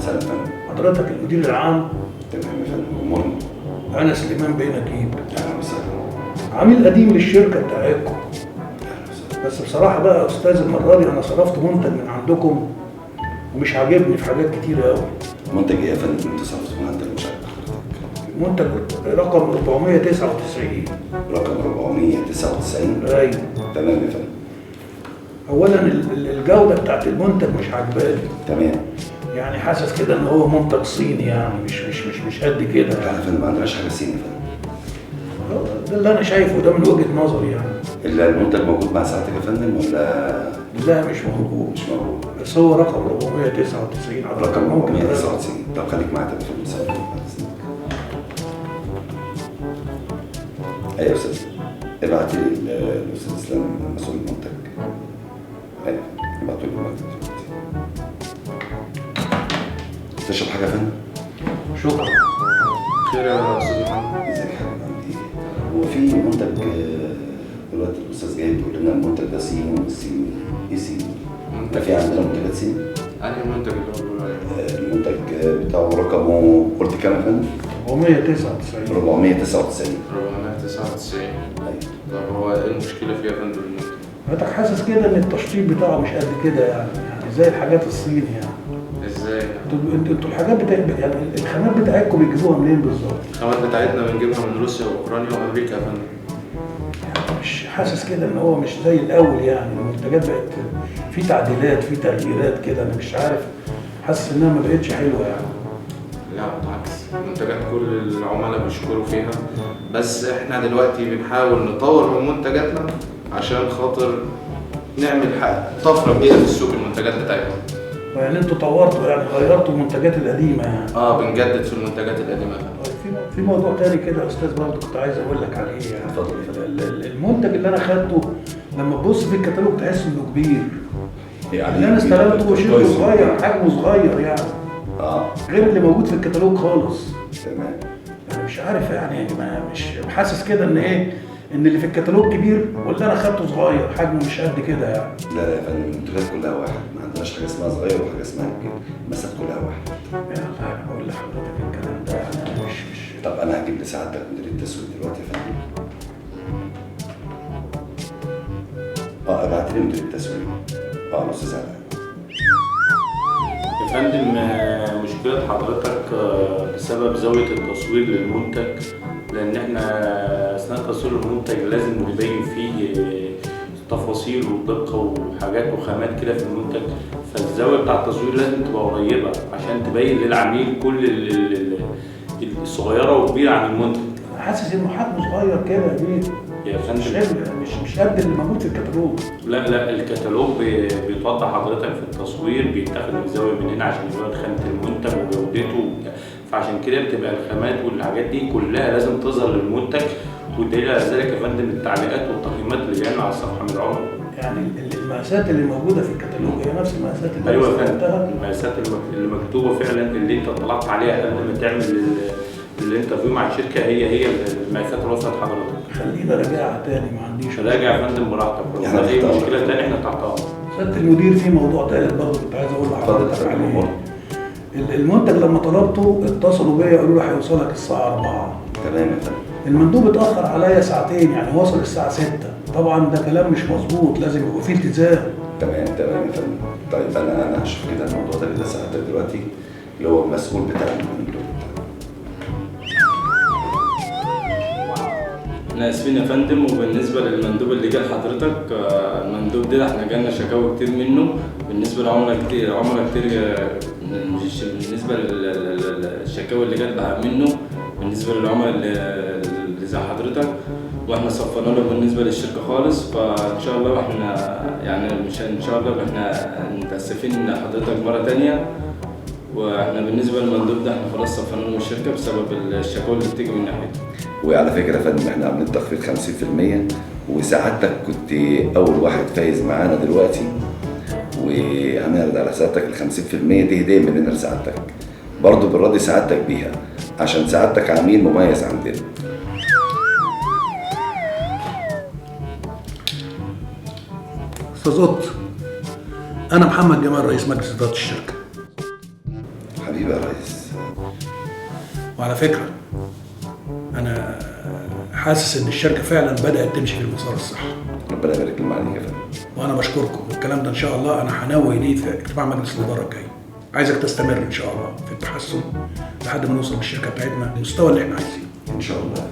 وسهلا يا فندم. حضرتك المدير العام؟ تمام يا فندم، امورنا. انا سليمان بيه نجيب، اهلا وسهلا. عميل قديم للشركه بتاعتكم. اهلا وسهلا. بس بصراحه بقى يا استاذ، المره دي انا صرفت منتج من عندكم ومش عاجبني في حاجات كتيره قوي. منتج ايه يا فندم انت صرفت من عندك؟ مش عارف منتج رقم 499. رقم 499. ايوه تمام يا فندم. اولا الجوده بتاعت المنتج مش عاجباني، تمام. يعني حاسس كده ان هو منتج صيني، يعني مش قد كده لا يعني. يا فندم، ما عندناش حاجه صيني يا فندم. ده اللي انا شايفه، ده من وجهه نظري يعني. الا المنتج موجود مع سعادتك يا فندم ولا؟ لا مش موجود. مش موجود. بس هو رقم 499 حضرتك رقم ممكن 499. طب خليك معايا يا فندم ثانية. ايوه يا استاذ، ابعت لي الاستاذ اسلام مسؤول المنتج. ايوه ابعتوا لي المنتج. تشرب حاجه يا فندم؟ شكرا. خير يا استاذ محمد. ازيك يا حبيبي، عامل ايه؟ هو في منتج دلوقتي الاستاذ جاي بيقول لنا المنتج ده صيني والصيني ايه صيني؟ ده في عندنا منتجات صيني؟ انهي منتج اللي هو بيقول عليه؟ المنتج بتاعه رقمه قلت كام يا فندم؟ 499. 499. 499. ايوه. طب هو ايه المشكله فيها يا فندم المنتج؟ حضرتك حاسس كده ان التشطيب بتاعه مش قد كده يعني زي الحاجات الصيني يعني. ازاي؟ انتوا الحاجات يعني الخامات بتاعتكم بتجيبوها منين بالظبط؟ الخامات بتاعتنا بنجيبها من روسيا واوكرانيا وامريكا يا فندم. يعني مش حاسس كده ان هو مش زي الاول، يعني المنتجات بقت في تعديلات، في تغييرات كده، انا مش عارف، حاسس انها ما بقتش حلوه يعني. لا بالعكس، المنتجات كل العملاء بيشكروا فيها، بس احنا دلوقتي بنحاول نطور من منتجاتنا عشان خاطر نعمل طفره جديده في السوق المنتجات بتاعتنا. يعني انتوا طورتوا، يعني غيرتوا المنتجات القديمه يعني. بنجدد في المنتجات القديمه. طيب في موضوع تاني كده يا استاذ برضه كنت عايز اقول لك عليه يعني. اتفضل. المنتج اللي انا خدته لما تبص في الكتالوج تحس انه كبير. يعني اللي انا استلمته شكله صغير، حجمه صغير يعني. غير اللي موجود في الكتالوج خالص. تمام. انا مش عارف يعني مش حاسس كده ان ايه، ان اللي في الكتالوج كبير واللي انا خدته صغير، حجمه مش قد كده يعني. لا لا يا فندم، المنتجات كلها واحد، ما عندناش حاجه اسمها صغير وحاجه اسمها كبير، المسات كلها واحد. يعني انا بقول لحضرتك الكلام ده يعني أنا مش طب انا هجيب لسعادتك مدير التسويق دلوقتي يا فندم. ابعت لي مدير التسويق. الاستاذ علاء. يا فندم، مشكلة حضرتك بسبب زاوية التصوير للمنتج، لأن احنا أثناء تصوير المنتج لازم نبين فيه تفاصيل ودقة وحاجات وخامات كده في المنتج، فالزاوية بتاع التصوير لازم تبقى قريبة عشان تبين للعميل كل الصغيرة والكبيرة عن المنتج. حاسس انه حجمه صغير كده يا بيه. يا فندم مش قد اللي موجود في الكتالوج. لا الكتالوج بيتوضح حضرتك في التصوير، بيتاخد من زاويه من هنا عشان يبان خامه المنتج وجودته، فعشان كده بتبقى الخامات والحاجات دي كلها لازم تظهر للمنتج، والدليل على ذلك يا فندم التعليقات والتقييمات اللي جايه على الصفحه من العملاء. يعني المقاسات اللي موجوده في الكتالوج هي نفس المقاسات اللي ايوه يا استخدمتها؟ فندم، المقاسات اللي مكتوبه فعلا اللي انت طلعت عليها قبل ما تعمل الانترفيو مع الشركه هي المقاسات اللي وصلت حضرتك. خلينا راجعها تاني، ما عنديش. راجع يا فندم براحتك، لو اي مشكله تاني احنا تحت امرك. سيادة المدير، في موضوع تالت برضه كنت عايز اقول لحضرتك عليه. المنتج لما طلبته اتصلوا بيا قالوا لي هيوصلك الساعه 4. تمام يا فندم. المندوب اتاخر عليا ساعتين، يعني وصل الساعه 6. طبعا ده كلام مش مظبوط، لازم يبقى فيه التزام. تمام يا فندم. طيب انا هشوف كده الموضوع ده اللي ساعتك دلوقتي، اللي هو المسؤول بتاع المندوب. احنا اسفين يا فندم، وبالنسبه للمندوب اللي جه لحضرتك، المندوب ده احنا جالنا شكاوى كتير منه بالنسبه لعملاء كتير، مش بالنسبه للشكاوى اللي جت منه بالنسبه للعملاء اللي زي حضرتك، واحنا صفنا له بالنسبه للشركه خالص، فان شاء الله احنا يعني مش ان شاء الله احنا متاسفين لحضرتك مره ثانيه، واحنا بالنسبه للمندوب ده احنا خلاص صفنا له الشركه بسبب الشكاوى اللي بتيجي من ناحيته. وعلى فكره يا فندم احنا عاملين تخفيض 50%، وسعادتك كنت اول واحد فايز معانا دلوقتي، وهنعرض على سعادتك ال 50% دي هديه مننا لسعادتك، برضه بنراضي سعادتك بيها عشان سعادتك عميل مميز عندنا. استاذ قط، انا محمد جمال رئيس مجلس اداره الشركه. حبيبي حبيبي يا ريس. وعلى فكره انا حاسس ان الشركه فعلا بدات تمشي في المسار الصح، ربنا يبارك لنا عليك يا فندم. وانا بشكركم. والكلام ده ان شاء الله انا هنوي ليه في اجتماع مجلس الاداره الجاي. عايزك تستمر ان شاء الله في التحسن لحد ما نوصل بالشركه بتاعتنا للمستوى اللي احنا عايزينه. ان شاء الله.